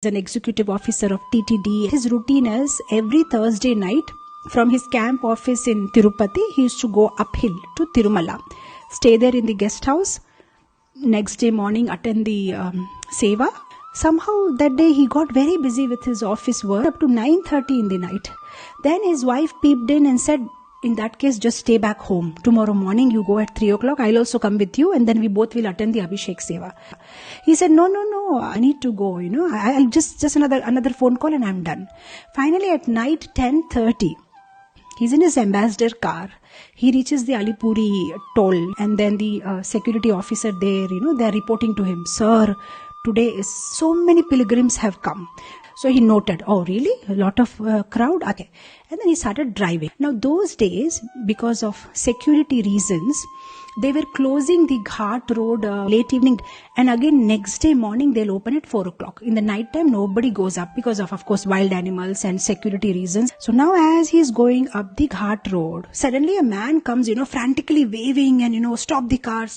an executive officer of TTD. His routine is every Thursday night from his camp office in Tirupati, he used to go uphill to Tirumala, stay there in the guest house, next day morning attend the seva. Somehow that day he got very busy with his office work up to 9:30 in the night. Then his wife peeped in and said, in that case, just stay back home. Tomorrow morning you go at 3 o'clock. I'll also come with you and then we both will attend the Abhishek Seva. He said, no, I need to go. I'll just another phone call and I'm done. Finally at night 10:30, he's in his ambassador car. He reaches the Alipuri toll and then the security officer there, they're reporting to him, sir, today so many pilgrims have come. So he noted, oh really? A lot of crowd? Okay. And then he started driving. Now those days, because of security reasons, they were closing the Ghat road late evening, and again next day morning they'll open at 4 o'clock. In the night time nobody goes up because of course wild animals and security reasons. So now as he's going up the Ghat road, suddenly a man comes, frantically waving and stop the car,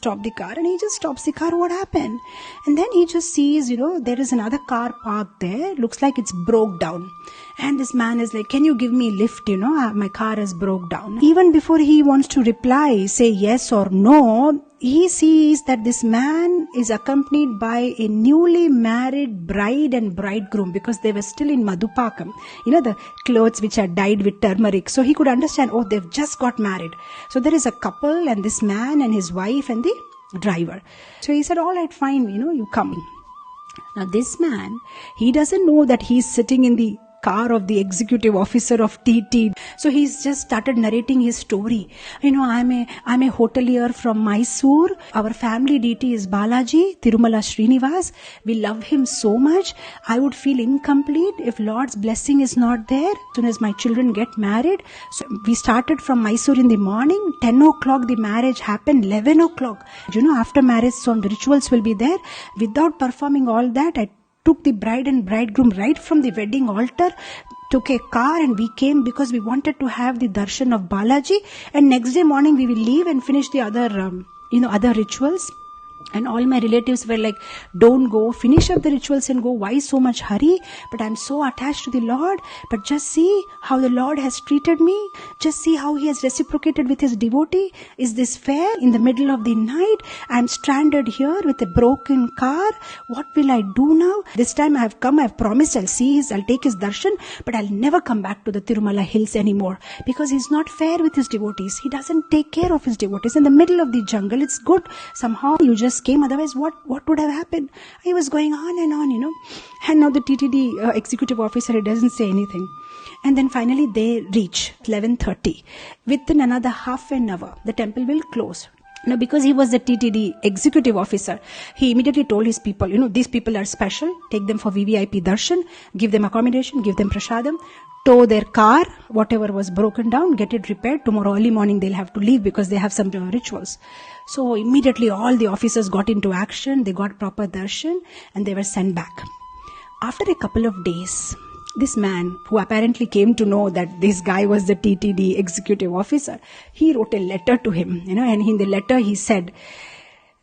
and he just stops the car. What happened? And then he just sees, there is another car parked there, looks like it's broke down. And this man is like, can you give me a lift? My car is broke down. Even before he wants to reply, say yes or no, he sees that this man is accompanied by a newly married bride and bridegroom, because they were still in Madhupakam. The clothes which are dyed with turmeric. So he could understand, oh, they've just got married. So there is a couple and this man and his wife and the driver. So he said, all right, fine, you come. Now this man, he doesn't know that he's sitting in the car of the executive officer of TT. So he's just started narrating his story. I'm a hotelier from Mysore. Our family deity is Balaji, Tirumala Srinivas. We love him so much. I would feel incomplete if Lord's blessing is not there. As soon as my children get married. So we started from Mysore in the morning. 10 o'clock the marriage happened. 11 o'clock. After marriage some rituals will be there. Without performing all that, I took the bride and bridegroom right from the wedding altar, took a car, and we came because we wanted to have the darshan of Balaji, and next day morning we will leave and finish the other other rituals. And all my relatives were like, don't go, finish up the rituals and go. Why so much hurry? But I'm so attached to the Lord. But just see how the Lord has treated me. Just see how he has reciprocated with his devotee. Is this fair? In the middle of the night, I'm stranded here with a broken car. What will I do now? This time I have come, I've promised I'll take his darshan, but I'll never come back to the Tirumala hills anymore, because he's not fair with his devotees. He doesn't take care of his devotees. In the middle of the jungle, it's good. Somehow you just came, otherwise what would have happened? He was going on, and now the TTD executive officer, he doesn't say anything. And then finally they reach 11:30. Within another half an hour the temple will close. Now because he was the TTD executive officer, he immediately told his people, these people are special, take them for VVIP darshan, give them accommodation, give them prasadam, tow their car, whatever was broken down, get it repaired. Tomorrow early morning they'll have to leave because they have some rituals. So immediately all the officers got into action, they got proper darshan and they were sent back. After a couple of days, this man, who apparently came to know that this guy was the TTD executive officer, he wrote a letter to him, and in the letter he said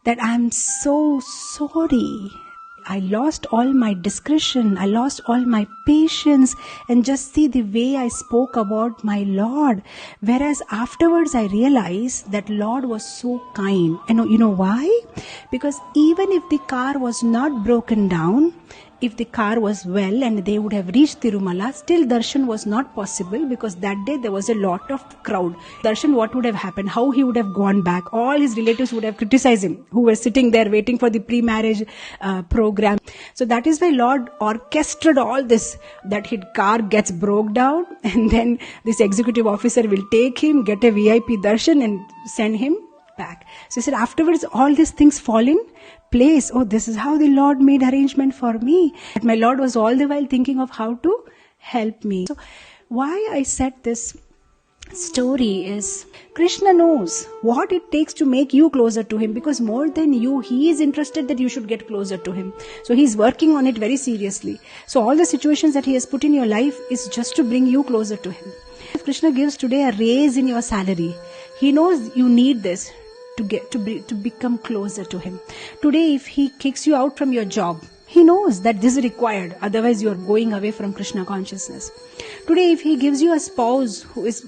that I'm so sorry. I lost all my discretion, I lost all my patience, and just see the way I spoke about my Lord. Whereas afterwards I realized that Lord was so kind. And you know why? Because even if the car was not broken down, if the car was well and they would have reached Tirumala, still darshan was not possible because that day there was a lot of crowd. Darshan, what would have happened? How he would have gone back? All his relatives would have criticized him, who were sitting there waiting for the pre-marriage program. So that is why Lord orchestrated all this, that his car gets broke down and then this executive officer will take him, get a VIP darshan and send him back. So he said afterwards all these things fall in place. Oh, this is how the Lord made arrangement for me. But my Lord was all the while thinking of how to help me. So why I said this story is, Krishna knows what it takes to make you closer to him, because more than you, he is interested that you should get closer to him. So he's working on it very seriously. So all the situations that he has put in your life is just to bring you closer to him. If Krishna gives today a raise in your salary, he knows you need this to become closer to him. Today if he kicks you out from your job, He knows that this is required, otherwise you are going away from Krishna consciousness. Today, if he gives you a spouse who is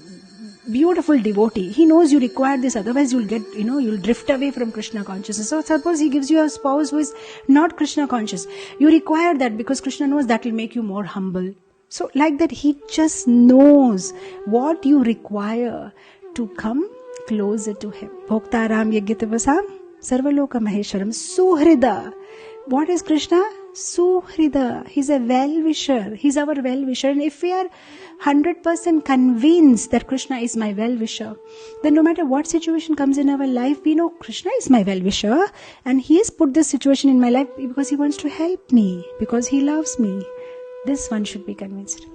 beautiful devotee, he knows you require this, otherwise you'll drift away from Krishna consciousness. So suppose he gives you a spouse who is not Krishna conscious. You require that because Krishna knows that will make you more humble. So like that, he just knows what you require to come closer to him. Bhoktaram Yagitavasam Sarvaloka Maheswaram Suhrida. What is Krishna? Suhrida. He's a well-wisher. He's our well-wisher. And if we are 100% convinced that Krishna is my well-wisher, then no matter what situation comes in our life, we know Krishna is my well-wisher and he has put this situation in my life because he wants to help me, because he loves me. This one should be convinced.